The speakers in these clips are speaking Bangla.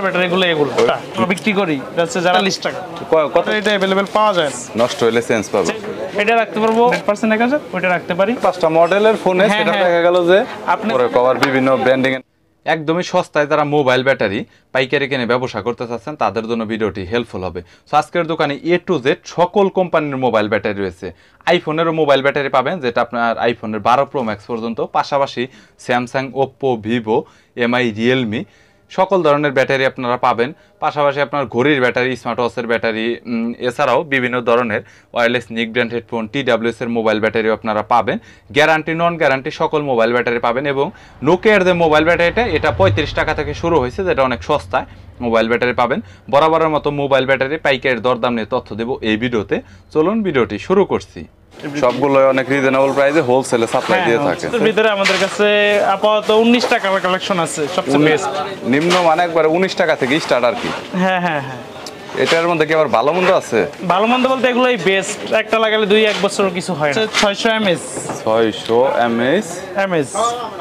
ব্যাটারিগুলো এগুলো আমরা বিক্রি করি হচ্ছে যারা 40 টাকা কত এটা अवेलेबल পাওয়া যায় নষ্ট হলে চেঞ্জ পাবে এটা রাখতে পারবো 100% এক আছে ওটা রাখতে পারি পাঁচটা মডেলের ফোনে সেটা দেখা গেল যে আপনি কভার বিভিন্ন ব্র্যান্ডিং একদমই সস্তায় যারা মোবাইল ব্যাটারি পাইকারি কিনে ব্যবসা করতে চাচ্ছেন তাদের জন্য ভিডিওটি হেল্পফুল হবে। সো আজকের দোকানে A to Z সকল কোম্পানির মোবাইল ব্যাটারি রয়েছে। আইফোনেরও মোবাইল ব্যাটারি পাবেন যেটা আপনার আইফোনের 12 Pro Max পর্যন্ত, পাশাপাশি Samsung, Oppo, Vivo, MI, Realme সকল ধরনের ব্যাটারি আপনারা পাবেন। পাশাপাশি আপনার ঘড়ির ব্যাটারি, স্মার্ট ওয়াচের ব্যাটারি, এছাড়াও বিভিন্ন ধরনের ওয়্যারলেস নিক ব্র্যান্ড হেডফোন, TWS এর মোবাইল ব্যাটারিও আপনারা পাবেন। গ্যারান্টি নন গ্যারান্টি সকল মোবাইল ব্যাটারি পাবেন। এবং নোকিয়ার যে মোবাইল ব্যাটারিটা এটা 35 টাকা থেকে শুরু হয়েছে, যেটা অনেক সস্তায় মোবাইল ব্যাটারি পাবেন। বরাবরের মতো মোবাইল ব্যাটারি পাইকারি দরদাম নিয়ে তথ্য দেব এই ভিডিওতে। চলুন ভিডিওটি শুরু করছি। সবগুলো অনেক রিজনেবল প্রাইসে হোলসেলে সাপ্লাই দিয়ে থাকে। এর ভিতরে আমাদের কাছে আপাতত 19 টাকার কালেকশন আছে, সবচেয়ে বেস্ট নিম্ন মানে একবার 19 টাকা থেকে স্টার্ট আর কি। হ্যাঁ হ্যাঁ হ্যাঁ, এটার মধ্যে কি আবার ভালো মন্দ আছে? ভালো মন্দ বলতে এগুলোই বেস্ট, একটা লাগালে 2-1 বছর কিছু হয় না। 600 mAh 600 mAh।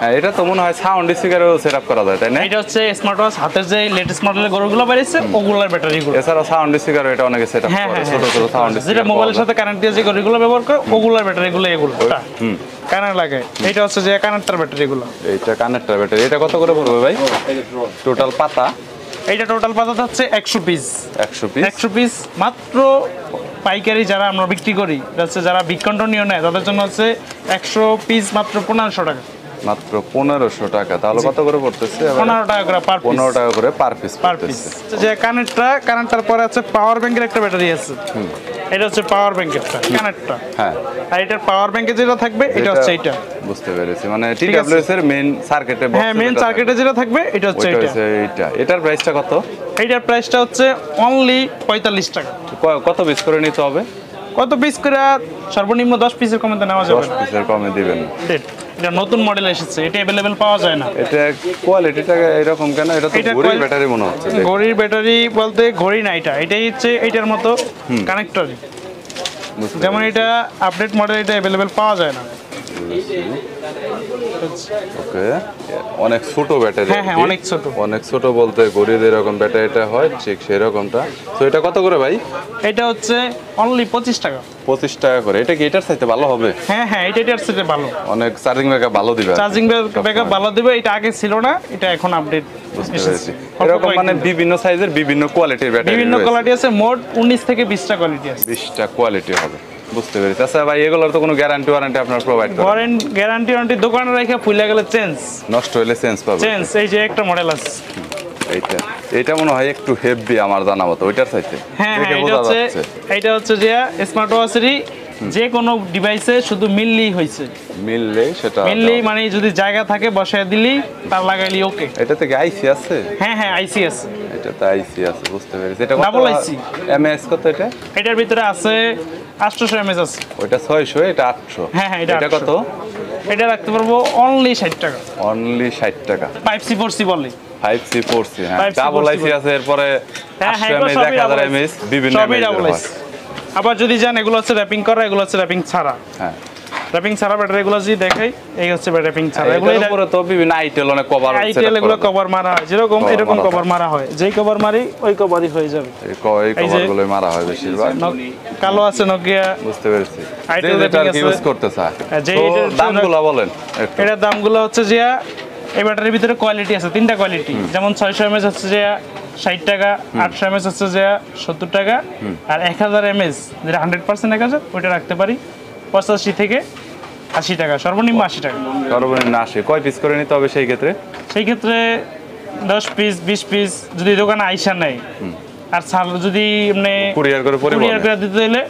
হ্যাঁ, এটা তো মনে হয় সাউন্ড স্পিকারও সেটআপ করা যায়, তাই না? এটা হচ্ছে স্মার্ট ওয়াচ হাতের যে লেটেস্ট মডেলের গরুগুলো বেরিয়েছে ওগুলোর ব্যাটারিগুলো। এছাড়া সাউন্ড স্পিকার এটা অনেকে সেটআপ করে, ছোট ছোট সাউন্ড স্পিকার যেটা মোবাইলের সাথে কানেক্ট দিয়ে যে গরুগুলো ব্যবহার করে ওগুলোর ব্যাটারিগুলো এগুলো। কানেক্ট লাগে, এটা হচ্ছে যে কানেক্টর ব্যাটারিগুলো। এইটা কানেক্টর ব্যাটারি। এটা কত করে পড়বে ভাই টোটাল পাতা? এইটা টোটাল পাতা হচ্ছে 100 পিস। 100 পিস মাত্র পাইকারি যারা আমরা বিক্রি করি, হচ্ছে যারা বিকন্টনীয় নেয় তাদের জন্য হচ্ছে 100 পিস মাত্র 1500 টাকা। মাত্র 1500 টাকা। তাহলে কত করে পড়তেছে? 15 টাকা করে পার পিস। 15 টাকা করে পার পিস। যে কানেক্টর পরে আছে পাওয়ার ব্যাংকের একটা ব্যাটারি আছে। এটা হচ্ছে পাওয়ার ব্যাংকেরটা কানেক্টর। হ্যাঁ, আর এটার পাওয়ার ব্যাংকে যেটা থাকবে এটা হচ্ছে এটা। বুঝতে পেরেছি, মানে TWS এর মেইন সার্কিটে বক্স। হ্যাঁ, মেইন সার্কিটে যেটা থাকবে এটা হচ্ছে এটা। এটার প্রাইসটা কত? এটার প্রাইসটা হচ্ছে অনলি 45 টাকা। কত পিস করে নিতে হবে? কত পিস করে? সর্বনিম্ন 10 পিসের কমে নেওয়া যাবে। 10 পিসের কমে দিবেন। এটা নতুন মডেল এসেছে, এটা अवेलेबल পাওয়া যায় না। এটা কোয়ালিটিটা এরকম কেন? এটা তো ঘড়ির ব্যাটারি মনে হচ্ছে। ঘড়ির ব্যাটারি বলতে ঘড়ি না, এটাই হচ্ছে এটার মতো কানেক্টর। যেমন এটা আপডেট মডেল, এটা अवेलेबल পাওয়া যায় না। ওকে, অনেক ছোট ব্যাটারি। হ্যাঁ, অনেক ছোট। অনেক ছোট বলতে ঘড়ির এরকম ব্যাটারিটা হয় ঠিক সেরকমটা। তো এটা কত করে ভাই? এটা হচ্ছে অনলি 25 টাকা। 25 টাকা করে। এটা কি এটার চাইতে ভালো হবে? হ্যাঁ, এটার চাইতে ভালো। অনেক চার্জিং ব্যাকআপ ভালো দিবে। চার্জিং ব্যাকআপ ভালো দিবে। এটা আগে ছিল না, এটা এখন আপডেট এসেছে। এরকম মানে বিভিন্ন সাইজের বিভিন্ন কোয়ালিটির ব্যাটারি, বিভিন্ন কোয়ালিটি আছে। মোট 19 থেকে 20টা কোয়ালিটি আছে। 20টা কোয়ালিটি হবে। বুঝতে পেরেছি। আচ্ছা ভাই, এগুলোর তো কোনো গ্যারান্টি ওয়ারেন্টি আপনারা প্রোভাইড করেন? গ্যারান্টি দোকানে রেখে ফুলে গেলে চেঞ্জ, নষ্ট হলে চেঞ্জ পাবে। চেঞ্জ। এই যে একটা মডেল আছে এইটা মনে হয় একটু হেভি আমার জানা মতো ওইটার চাইতে। হ্যাঁ, এটা হচ্ছে যে স্মার্ট ওয়াচেরই যে কোনো ডিভাইসে শুধু মিললেই হয়েছে। মিললেই মানে যদি জায়গা থাকে বসায় দিলেই তার লাগাইলি ওকে। এটা থেকে আইসি আছে? হ্যাঁ, আইসি আছে। এটাতে আইসি আছে, বুঝতে পেরেছি। এটা ডাবল আইসি। এমএএস কত এটা? এটার ভিতরে আছে 800 mAh আছে। ওইটা 600, এটা 800। হ্যাঁ, এটা কত? এটা রাখতে পারবো অনলি 60 টাকা। অনলি 60 টাকা। 5C4C বলে। 5C4C, হ্যাঁ। ডাবল আইসি আছে, এরপরে 800 mAh, 1000 mAh বিভিন্ন mAh। আবার যদি যান এগুলো হচ্ছে র্যাপিং করা, এগুলো হচ্ছে র্যাপিং ছাড়া। হ্যাঁ, র্যাপিং ছাড়া ব্যাটারি এগুলো যদি দেখাই, এই হচ্ছে র্যাপিং ছাড়া। এগুলোর উপরে তো বিভিন্ন আইটেল অনেক কভার আছে। আইটেল এগুলো কভার মারা হয়, যেরকম এরকম কভার মারা হয়। যেই কভার মারি ওই কভারই হয়ে যাবে। এই কভারগুলোই মারা হয় বেশিরভাগ। কালো আছে নোকিয়া। বুঝতে পেরেছি। আইটেল যেটা ইউজ করতে চায়। তো দামগুলো বলেন একটু। এটার দামগুলো হচ্ছে যে এই ব্যাটারির ভিতরে কোয়ালিটি আছে, 3টা কোয়ালিটি। যেমন 600 mAh হচ্ছে যে 60 টাকা, 800 mAh হচ্ছে যে 70 টাকা, আর 1000 mAh যেটা 100% এক আছে ওইটা রাখতে পারি 85 থেকে 80 টাকা, সর্বনিম্ন 80 টাকা। সর্বনিম্ন 80। কয় পিস করে নিতে হবে সেই ক্ষেত্রে? সেই ক্ষেত্রে 10 পিস 20 পিস যদি দোকানে আইসা নেয়, আর যদি মানে কুরিয়ার করে দিতে দিলে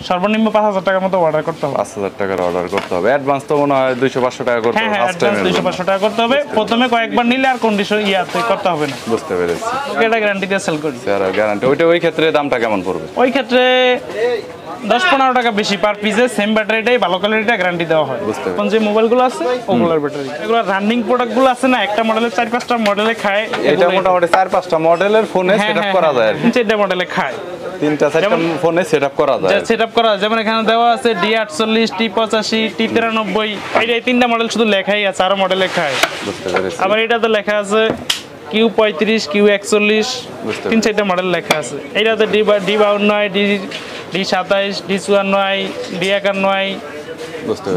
সর্বনিম্ন 5000 টাকার মতো অর্ডার করতে হবে। 5000 টাকার অর্ডার করতে হবে। অ্যাডভান্স তো মনে হয় 200-500 টাকা করতে হবে। হ্যাঁ, অ্যাডভান্স 200-500 টাকা করতে হবে। প্রথমে কয়েকবার নিলে আর কন্ডিশন করতে হবে না। বুঝতে পেরেছি। এটা গ্যারান্টি দিয়ে সেল করি। Sir guarantee. ওই ক্ষেত্রে দামটা কেমন পড়বে? ওই ক্ষেত্রে 10-15 টাকা বেশি পার পিসে। সেম ব্যাটারিটাই ভালো কোয়ালিটিটা গ্যারান্টি দেওয়া হয়। এখন যে মোবাইলগুলো আছে ওগুলোর ব্যাটারি, এগুলো রানিং প্রোডাক্টগুলো আছে না, একটা মডেলের 4-5টা মডেলে খায়। এটা মোটামুটি 4-5টা মডেলের ফোনে সেটআপ করা যায়। 3টা মডেলে খায়, 3-4টা ফোনে সেটআপ করা যায়। যেমন এখানে দেওয়া আছে D48, T85, T93। এই 3টা মডেল শুধু লেখাই আছে, আরো মডেলে খায়। বুঝতে পেরেছি। আবার এটাতে লেখা আছে Q35 Q41 তিন চারটা মডেল লেখা আছে। এইটাতে D52 D27 D54 D51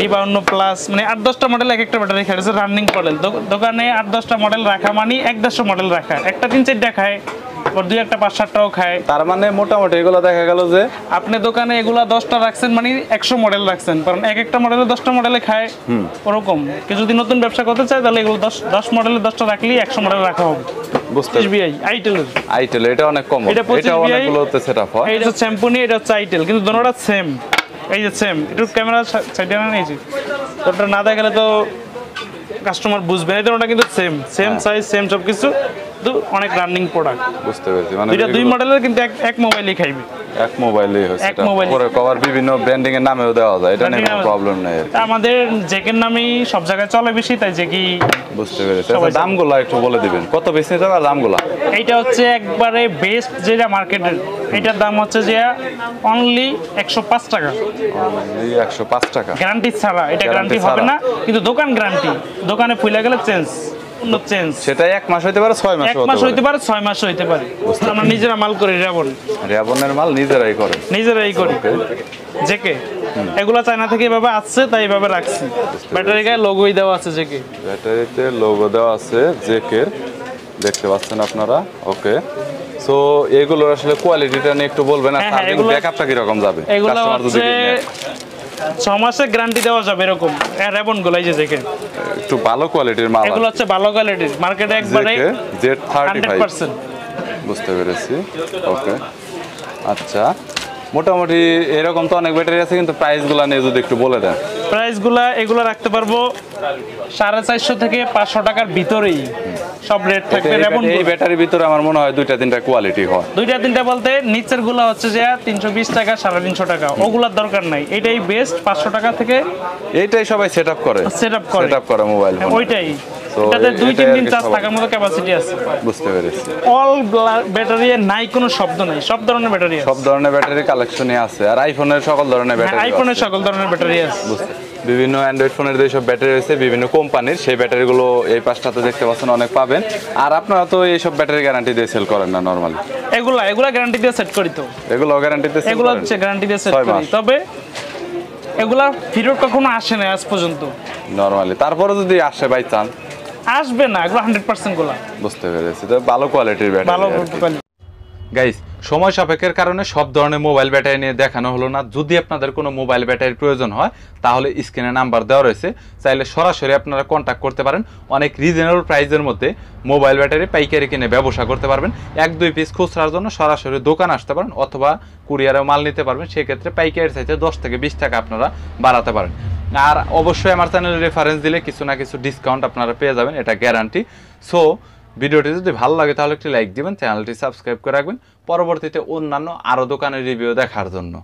D52 plus, মানে 8-10টা মডেল এক একটা ব্যাটারি খায়, রানিং মডেল। দোকানে 8-10টা মডেল রাখা মানে 1-150 মডেল রাখা, একটা 3-4টা খায়, ওর 2-1টা 5-7টাও খায়। তার মানে মোটামুটি এগুলো দেখা গেল যে আপনি দোকানে এগুলা 10টা রাখছেন মানে 100 মডেল রাখছেন, কারণ এক একটা মডেলে 10টা মডেলে খায় ওরকম। কেউ যদি নতুন ব্যবসা করতে চায় তাহলে এগুলো 10 মডেলে 10টা রাখলেই 100 মডেল রাখা হবে। বুঝতে SBI আইটেল এটা অনেক কম, এটা অনেকগুলোতে সেটআপ হয়। এটা হচ্ছে শ্যাম্পুনি, এটা হচ্ছে আইটেল, কিন্তু দুটোটা সেম। এই যে সেম, একটু ক্যামেরা সাইডে না নিয়েছি, ওটা না দেখালে তো কাস্টমার বুঝবে না। ওটা কিন্তু সেম সাইজ সেম সব কিছু, কিন্তু অনেক রানিং প্রোডাক্ট। বুঝতে পেরেছি, মানে দুইটা দুই মডেলের, কিন্তু এক মোবাইলই খাইবে, এক মোবাইলেই হচ্ছে। এক মোবাইল পরে কভার বিভিন্ন ব্র্যান্ডিং এর নামেও দেওয়া যায়, এটা নিয়ে কোনো প্রবলেম নেই। আমাদের জেকের নামেই সব জায়গায় চলে বেশি, তাই জেকি। বুঝতে পেরেছি। আচ্ছা, দামগুলো একটু বলে দিবেন, কত পিস নিতে হবে দামগুলো? এইটা হচ্ছে একবারে বেস্ট যেটা মার্কেটের, এটার দাম হচ্ছে যে অনলি 105 টাকা। এই 105 টাকা গ্যারান্টি ছাড়া, এটা গ্যারান্টি হবে না, কিন্তু দোকান গ্যারান্টি। দোকানে ফুলে গেলে চেঞ্জ সেটা 1 মাস হইতে পারে, 6 মাস হইতে পারে, 6 মাস হইতে পারে। আমরা নিজেরা মাল করি, রেবনের মাল নিজেরাই করি। জেকে এগুলা চায়না থেকে এভাবে আসছে, তাই এভাবে রাখছি। ব্যাটারি গায়ে লোগোই দেওয়া আছে জেকে, ব্যাটারিতে লোগো দেওয়া আছে জেকের, দেখতে পাচ্ছেন আপনারা। ওকে, সো এগুলোর আসলে কোয়ালিটিটা নিয়ে একটু বলবেন, আর চার্জিং ব্যাকআপটা কি রকম যাবে? এগুলো হচ্ছে 6 মাসের গ্যারান্টি দেওয়া যাবে এরকম। রেবন গুলো এই যে দেখেন, একটু ভালো কোয়ালিটির মাল, এগুলো হচ্ছে ভালো কোয়ালিটির, মার্কেটে একবারে Z35। 100%। বুঝতে পেরেছি। ওকে, আচ্ছা, মোটামুটি এরকম তো অনেক ব্যাটারি আছে, কিন্তু প্রাইসগুলো নিয়ে যদি একটু বলে দেন। প্রাইসগুলো এগুলো রাখতে পারবো 450 থেকে 500 টাকার ভিতরেই সব রেট থাকবে। এই ব্যাটারির ভিতরে আমার মনে হয় 2-3টা কোয়ালিটি হয়। 2-3টা বলতে নিচের গুলা হচ্ছে যে 320 টাকা 350 টাকা, ওগুলার দরকার নাই। এটাই বেস্ট, 500 টাকা থেকে এইটাই সবাই সেটআপ করে মোবাইল ফোন। ওইটাই, এটাতে 2-3 দিন চার্জ থাকার মতো ক্যাপাসিটি আছে। বুঝতে পেরেছি। অল ব্যাটারি নাই, কোনো শব্দ নাই, সব ধরনের ব্যাটারি আছে, সব ধরনের ব্যাটারি কালেকশনই আছে। আর আইফোনের সকল ধরনের ব্যাটারি, আইফোনের সকল ধরনের ব্যাটারি আছে। বুঝতে, বিভিন্ন অ্যান্ড্রয়েড ফোনের যে সব ব্যাটারি রয়েছে বিভিন্ন কোম্পানির, সেই ব্যাটারিগুলো এই পাশটাতে দেখতে পাচ্ছেন অনেক পাবেন। আর আপনারা তো এইসব ব্যাটারি গ্যারান্টি দিয়ে সেল করেন না নরমালি? এগুলা গ্যারান্টি দিয়ে সেট করি, তো এগুলো গ্যারান্টিতে সেল করেন? এগুলো হচ্ছে গ্যারান্টি দিয়ে সেট করি, তবে এগুলা ফিরত কখনো আসে না আজ পর্যন্ত নরমালি। তারপরে যদি আসে বাই চান্স, আসবে না, এগুলো 100% গুলা। বুঝতে পেরেছি, তো ভালো কোয়ালিটির ব্যাটারি। ভালো কোয়ালিটি। গাইস, সময় সাপেক্ষের কারণে সব ধরনের মোবাইল ব্যাটারি নিয়ে দেখানো হলো না। যদি আপনাদের কোনো মোবাইল ব্যাটারির প্রয়োজন হয় তাহলে স্ক্রিনে নাম্বার দেওয়া রয়েছে, চাইলে সরাসরি আপনারা কন্ট্যাক্ট করতে পারেন। অনেক রিজনেবল প্রাইসের মধ্যে মোবাইল ব্যাটারি পাইকারি কিনে ব্যবসা করতে পারবেন। 1-2 পিস খুচরার জন্য সরাসরি দোকান আসতে পারেন, অথবা কুরিয়ারেও মাল নিতে পারবেন। সেক্ষেত্রে পাইকারির চাইতে 10 থেকে 20 টাকা আপনারা বাড়াতে পারেন। আর অবশ্যই আমার চ্যানেলের রেফারেন্স দিলে কিছু না কিছু ডিসকাউন্ট আপনারা পেয়ে যাবেন, এটা গ্যারান্টি। সো ভিডিওটি যদি ভালো লাগে তাহলে একটি লাইক দিবেন, চ্যানেলটি সাবস্ক্রাইব করে রাখবেন পরবর্তীতে অন্যান্য আরও দোকানের রিভিউ দেখার জন্য।